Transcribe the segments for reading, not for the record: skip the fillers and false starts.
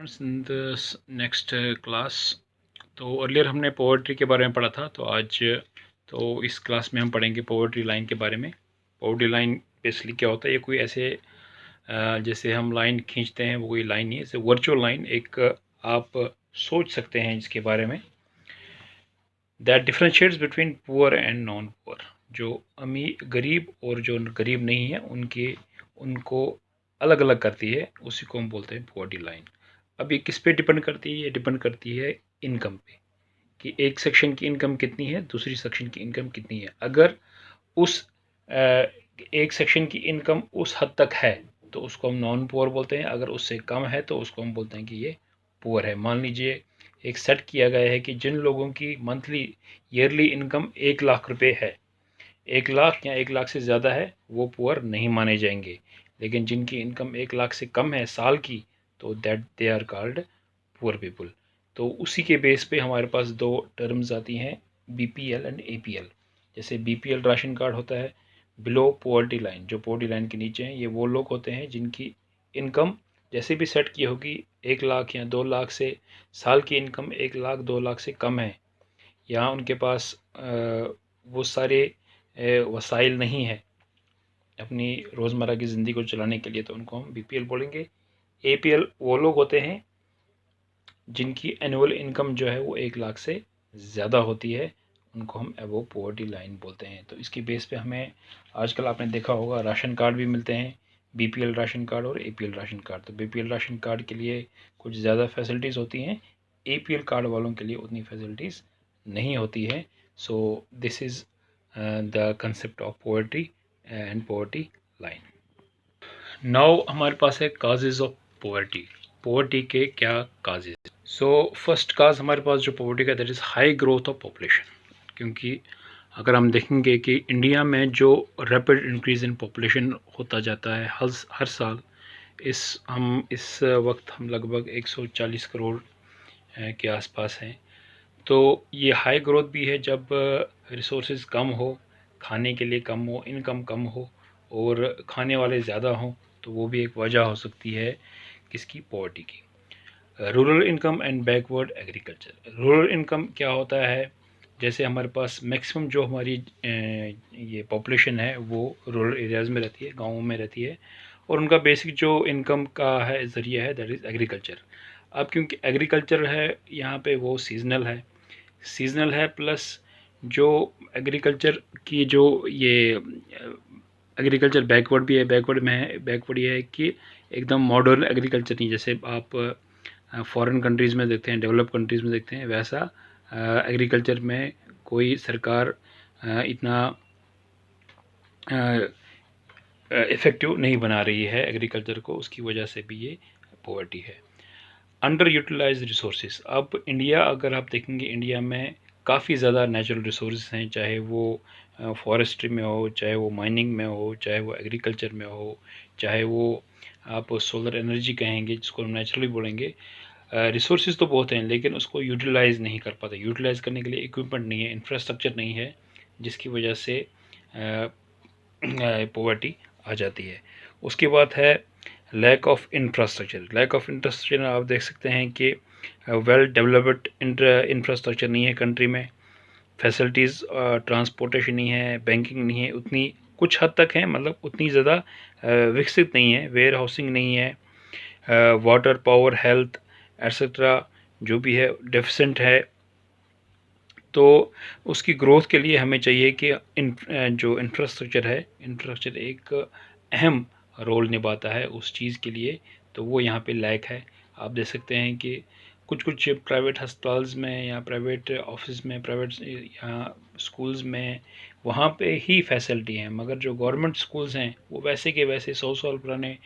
Students in this next class. तो earlier हमने poverty के बारे में पढ़ा था, तो आज इस क्लास में हम पढ़ेंगे पोवर्टी लाइन के बारे में। पोवर्टी लाइन बेसिकली क्या होता है? ये कोई ऐसे जैसे हम लाइन खींचते हैं वो कोई लाइन नहीं है, जैसे वर्चुअल लाइन एक आप सोच सकते हैं इसके बारे में। That differentiates between poor and non poor. जो गरीब और जो गरीब नहीं है उनको अलग अलग करती है, उसी को हम बोलते हैं पोवर्टी लाइन। अब ये किस पे डिपेंड करती है? ये डिपेंड करती है इनकम पे, कि एक सेक्शन की इनकम कितनी है, दूसरी सेक्शन की इनकम कितनी है। अगर उस एक सेक्शन की इनकम उस हद तक है तो उसको हम नॉन पुअर बोलते हैं, अगर उससे कम है तो उसको हम बोलते हैं कि ये पुअर है। मान लीजिए एक सेट किया गया है कि जिन लोगों की मंथली ईयरली इनकम 1 लाख रुपए है, 1 लाख या 1 लाख से ज़्यादा है, वो पुअर नहीं माने जाएंगे। लेकिन जिनकी इनकम 1 लाख से कम है साल की, तो that they are called poor people. तो उसी के बेस पे हमारे पास दो टर्म्स आती हैं, बीपीएल एंड एपीएल। जैसे बीपीएल राशन कार्ड होता है बिलो पॉवर्टी लाइन, जो पॉवर्टी लाइन के नीचे हैं, ये वो लोग होते हैं जिनकी इनकम जैसे भी सेट की होगी 1 लाख या 2 लाख से, साल की इनकम 1 लाख 2 लाख से कम है, यहाँ उनके पास वो सारे वसाइल नहीं है अपनी रोज़मर्रा की ज़िंदगी को चलाने के लिए, तो उनको हम बीपीएल बोलेंगे। एपीएल वो लोग होते हैं जिनकी एनुअल इनकम जो है वो 1 लाख से ज़्यादा होती है, उनको हम अबव पॉवर्टी लाइन बोलते हैं। तो इसकी बेस पे हमें आजकल आपने देखा होगा राशन कार्ड भी मिलते हैं, बीपीएल राशन कार्ड और एपीएल राशन कार्ड। तो बीपीएल राशन कार्ड के लिए कुछ ज़्यादा फैसिलिटीज़ होती हैं, एपीएल कार्ड वालों के लिए उतनी फैसिलिटीज़ नहीं होती है। So this is the concept of poverty and poverty line. Now हमारे पास है काजेज़ ऑफ पॉवर्टी। पॉवर्टी के क्या काजेज़? सो फर्स्ट काज हमारे पास जो पॉवर्टी का, that is high growth of population. क्योंकि अगर हम देखेंगे कि इंडिया में जो रैपिड इंक्रीज़ इन पॉपुलेशन होता जाता है हर साल, इस वक्त हम लगभग 140 करोड़ के आसपास हैं। तो ये हाई ग्रोथ भी है जब रिसोर्सेज कम हो, खाने के लिए कम हो, इनकम कम हो और खाने वाले ज़्यादा हों, तो वो भी एक वजह हो सकती है किसकी? पॉवर्टी की। Rural income and backward agriculture. Rural income क्या होता है? जैसे हमारे पास मैक्सिमम जो हमारी ये पॉपुलेशन है वो रूरल एरियाज़ में रहती है, गाँवों में रहती है, और उनका बेसिक जो इनकम का है ज़रिया है दैट इज़ एग्रीकल्चर। अब क्योंकि एग्रीकल्चर है यहाँ पे वो सीजनल है प्लस जो एग्रीकल्चर की जो ये एग्रीकल्चर बैकवर्ड भी है। बैकवर्ड में है, बैकवर्ड ये है कि एकदम मॉडर्न एग्रीकल्चर नहीं, जैसे आप फॉरेन कंट्रीज़ में देखते हैं, डेवलप कंट्रीज़ में देखते हैं, वैसा एग्रीकल्चर में कोई सरकार इतना इफ़ेक्टिव नहीं बना रही है एग्रीकल्चर को, उसकी वजह से भी ये पॉवर्टी है। Underutilise resources. अब इंडिया, अगर आप देखेंगे इंडिया में काफ़ी ज़्यादा नेचुरल रिसोर्स हैं, चाहे वो फॉरेस्ट्री में हो, चाहे वो माइनिंग में हो, चाहे वो एग्रीकल्चर में हो, चाहे वो आप सोलर एनर्जी कहेंगे जिसको हम नेचुरली बोलेंगे। रिसोर्सेज तो बहुत हैं लेकिन उसको यूटिलाइज़ नहीं कर पाते। यूटिलाइज़ करने के लिए इक्विपमेंट नहीं है, इंफ्रास्ट्रक्चर नहीं है, जिसकी वजह से पॉवर्टी आ जाती है। उसके बाद है lack of infrastructure. Lack of infrastructure आप देख सकते हैं कि वेल डेवलप्ड इंफ्रास्ट्रक्चर नहीं है कंट्री में, फैसिलिटीज़ ट्रांसपोर्टेशन नहीं है, बैंकिंग नहीं है, उतनी कुछ हद तक है, मतलब उतनी ज़्यादा विकसित नहीं है, वेयर हाउसिंग नहीं है, वाटर, पावर, हेल्थ एट्सेट्रा जो भी है डेफिसेंट है। तो उसकी ग्रोथ के लिए हमें चाहिए कि जो इंफ्रास्ट्रक्चर है, इंफ्रास्ट्रक्चर एक अहम रोल निभाता है उस चीज़ के लिए, तो वो यहाँ पे लैक है। आप देख सकते हैं कि कुछ प्राइवेट अस्पताल्स में या प्राइवेट ऑफिस में, प्राइवेट या स्कूल्स में, वहाँ पे ही फैसिलिटी हैं, मगर जो गवर्नमेंट स्कूल्स हैं वो वैसे के वैसे 100 साल पुराने,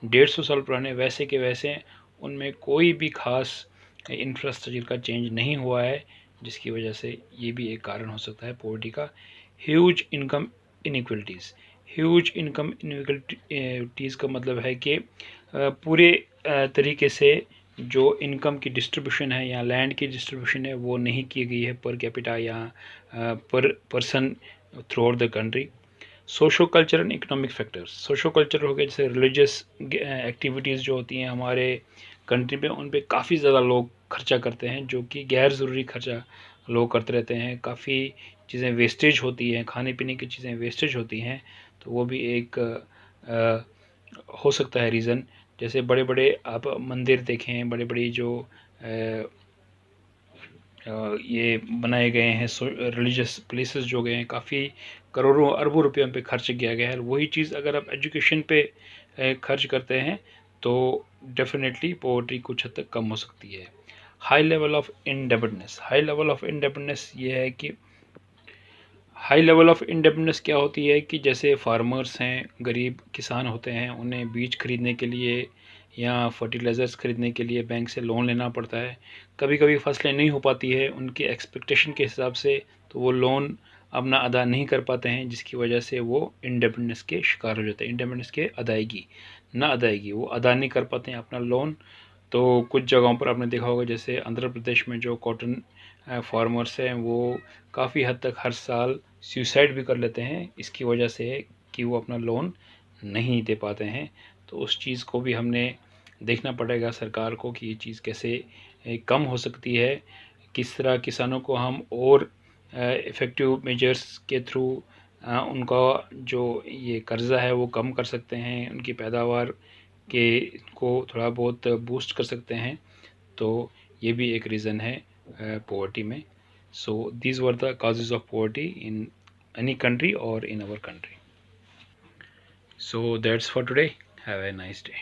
150 साल पुराने वैसे के वैसे हैं, उनमें कोई भी ख़ास इंफ्रास्ट्रक्चर का चेंज नहीं हुआ है, जिसकी वजह से ये भी एक कारण हो सकता है पॉवर्टी का। Huge income inequalities. Huge income inequalities का मतलब है कि पूरे तरीके से जो इनकम की डिस्ट्रीब्यूशन है या लैंड की डिस्ट्रीब्यूशन है वो नहीं की गई है पर कैपिटा या पर person through out the country. Socio culture and economic factors. Socio culture हो गया, जैसे रिलीजियस एक्टिविटीज़ जो होती हैं हमारे कंट्री पे उन पे काफ़ी ज़्यादा लोग खर्चा करते हैं, जो कि गैर ज़रूरी खर्चा लोग करते रहते हैं। काफ़ी चीज़ें वेस्टेज होती हैं, खाने पीने की चीज़ें वेस्टेज होती हैं, तो वो भी एक हो सकता है रीज़न। जैसे बड़े बड़े आप मंदिर देखें, बड़े बड़ी जो ये बनाए गए हैं रिलीजियस प्लेसेस जो गए हैं, काफ़ी करोड़ों अरबों रुपयों पे खर्च किया गया है। वही चीज़ अगर आप एजुकेशन पे खर्च करते हैं तो डेफिनेटली पॉवर्टी कुछ हद तक कम हो सकती है। High level of independence, high level of independence ये है कि हाई लेवल ऑफ इंडिपेंडेंस क्या होती है कि जैसे फार्मर्स हैं, गरीब किसान होते हैं, उन्हें बीज खरीदने के लिए या फर्टिलाइज़र्स खरीदने के लिए बैंक से लोन लेना पड़ता है। कभी कभी फसलें नहीं हो पाती है उनके एक्सपेक्टेशन के हिसाब से, तो वो लोन अपना अदा नहीं कर पाते हैं, जिसकी वजह से वो इंडिपेंडेंस के शिकार हो जाते हैं। इंडिपेंडेंस के अदायगी ना अदायगी, वो अदा नहीं कर पाते हैं अपना लोन। तो कुछ जगहों पर आपने देखा होगा, जैसे आंध्र प्रदेश में जो कॉटन फार्मर्स हैं, वो काफ़ी हद तक हर साल सुसाइड भी कर लेते हैं, इसकी वजह से कि वो अपना लोन नहीं दे पाते हैं। तो उस चीज़ को भी हमने देखना पड़ेगा सरकार को कि ये चीज़ कैसे कम हो सकती है, किस तरह किसानों को हम और इफ़ेक्टिव मेजर्स के थ्रू उनका जो ये कर्ज़ा है वो कम कर सकते हैं, उनकी पैदावार के को थोड़ा बहुत बूस्ट कर सकते हैं। तो ये भी एक रीज़न है पॉवर्टी में। So these were the causes of poverty in any country or in our country. So that's for today. Have a nice day.